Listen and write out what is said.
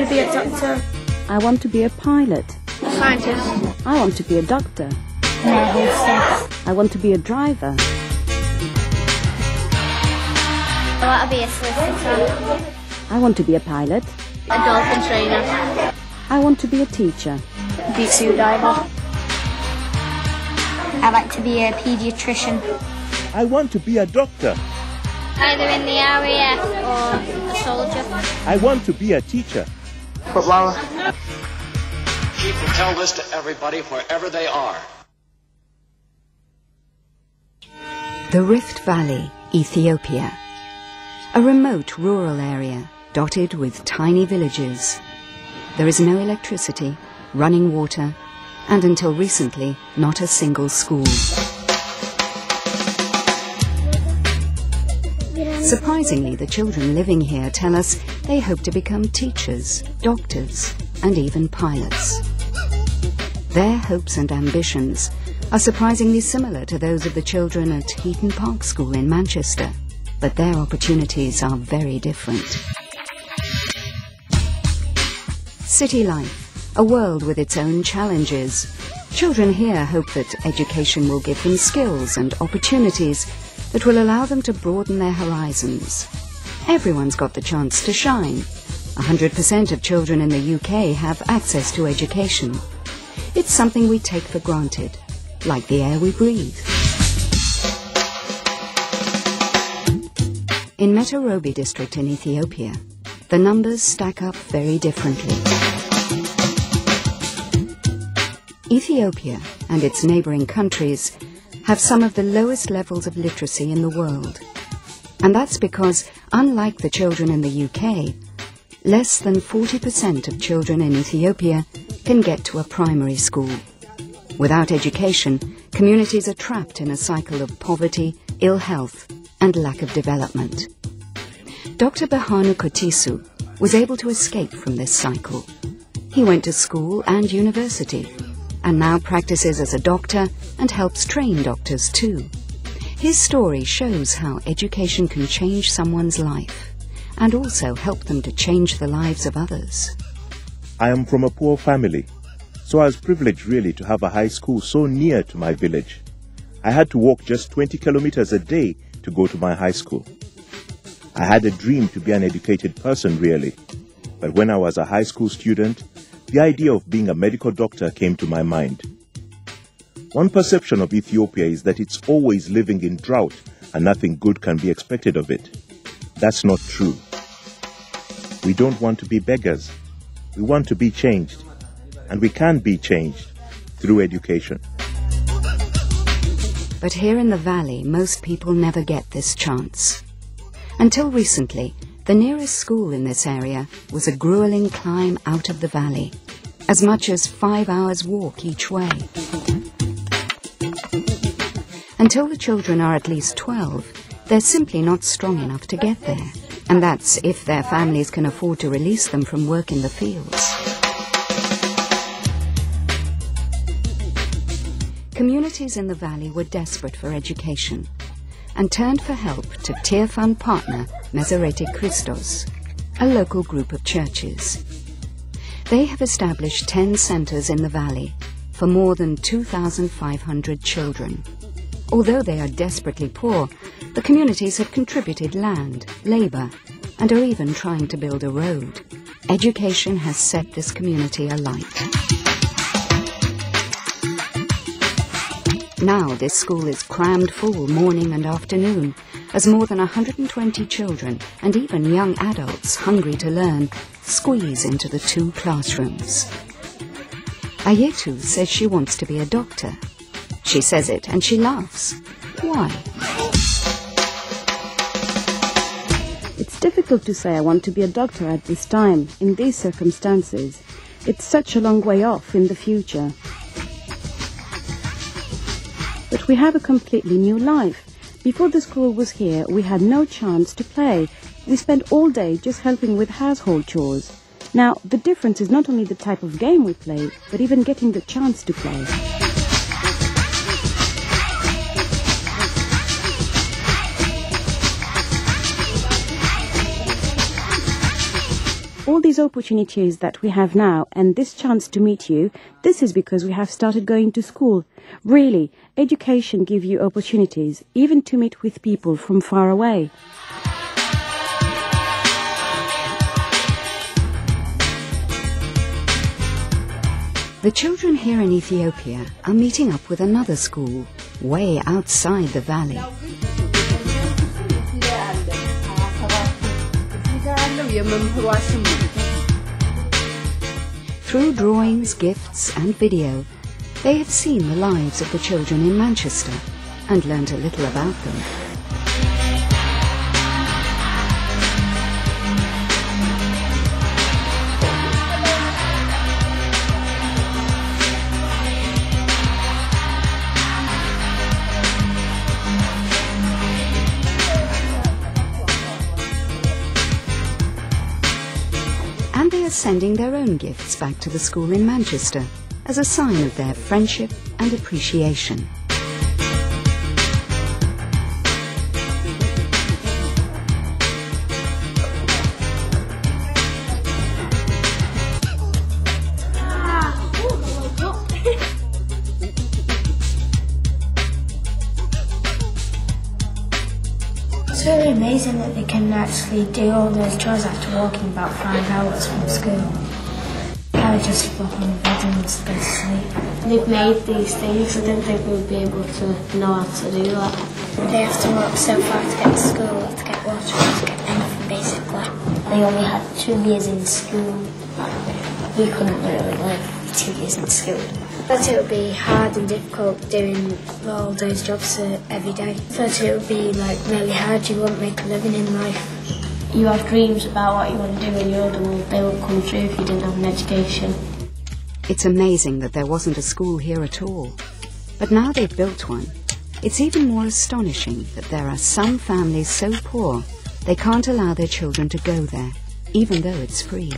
to be a doctor. I want to be a pilot. A scientist. I want to be a doctor. A hostess. I want to be a driver. I want to be a solicitor. I want to be a pilot. A dolphin trainer. I want to be a teacher. Deep sea diver. I like to be a paediatrician. I want to be a doctor. Either in the RAF or a soldier. I want to be a teacher. Footballer. Keep and tell this to everybody wherever they are. The Rift Valley, Ethiopia. A remote rural area dotted with tiny villages. There is no electricity, running water, and until recently, not a single school. Surprisingly, the children living here tell us they hope to become teachers, doctors, and even pilots. Their hopes and ambitions are surprisingly similar to those of the children at Heaton Park School in Manchester, but their opportunities are very different. City life, a world with its own challenges. Children here hope that education will give them skills and opportunities that will allow them to broaden their horizons. Everyone's got the chance to shine. 100% of children in the UK have access to education. It's something we take for granted, like the air we breathe. In Metorobi district in Ethiopia, the numbers stack up very differently. Ethiopia and its neighbouring countries have some of the lowest levels of literacy in the world. And that's because, unlike the children in the UK, less than 40% of children in Ethiopia can get to a primary school. Without education, communities are trapped in a cycle of poverty, ill health, and lack of development. Dr. Behanu Kotisu was able to escape from this cycle. He went to school and university, and now practices as a doctor and helps train doctors too. His story shows how education can change someone's life and also help them to change the lives of others. I am from a poor family, so I was privileged really to have a high school so near to my village. I had to walk just 20 kilometers a day to go to my high school. I had a dream to be an educated person really, but when I was a high school student, the idea of being a medical doctor came to my mind. One perception of Ethiopia is that it's always living in drought and nothing good can be expected of it. That's not true. We don't want to be beggars. We want to be changed. And we can be changed through education. But here in the valley, most people never get this chance. Until recently, the nearest school in this area was a grueling climb out of the valley, as much as 5 hours walk each way. Until the children are at least 12, they're simply not strong enough to get there, and that's if their families can afford to release them from work in the fields. Communities in the valley were desperate for education and turned for help to Tear Fund partner Mesorete Christos, a local group of churches. They have established 10 centres in the valley for more than 2,500 children. Although they are desperately poor, the communities have contributed land, labour, and are even trying to build a road. Education has set this community alight. Now this school is crammed full morning and afternoon, as more than 120 children and even young adults hungry to learn squeeze into the 2 classrooms. Ayetu says she wants to be a doctor. She says it and she laughs. Why? It's difficult to say I want to be a doctor at this time, in these circumstances. It's such a long way off in the future. But we have a completely new life. Before the school was here, we had no chance to play. We spent all day just helping with household chores. Now, the difference is not only the type of game we play, but even getting the chance to play. All these opportunities that we have now and this chance to meet you, this is because we have started going to school. Really, education gives you opportunities, even to meet with people from far away. The children here in Ethiopia are meeting up with another school, way outside the valley. Through drawings, gifts and video, they have seen the lives of the children in Manchester and learnt a little about them. And they are sending their own gifts back to the school in Manchester as a sign of their friendship and appreciation. It's really amazing that they can actually do all those chores after walking about 5 hours from school. I just flop on the bed and just go to sleep. They've made these things. I didn't think we would be able to know how to do that. They have to walk so far to get to school, to get water, to get anything basically. They only had 2 years in school. We couldn't really live 2 years in school. But it would be hard and difficult doing all those jobs every day. But it would be like really hard. You wouldn't make a living in life. You have dreams about what you want to do when you're older, well, they won't come true if you didn't have an education. It's amazing that there wasn't a school here at all. But now they've built one, it's even more astonishing that there are some families so poor they can't allow their children to go there, even though it's free.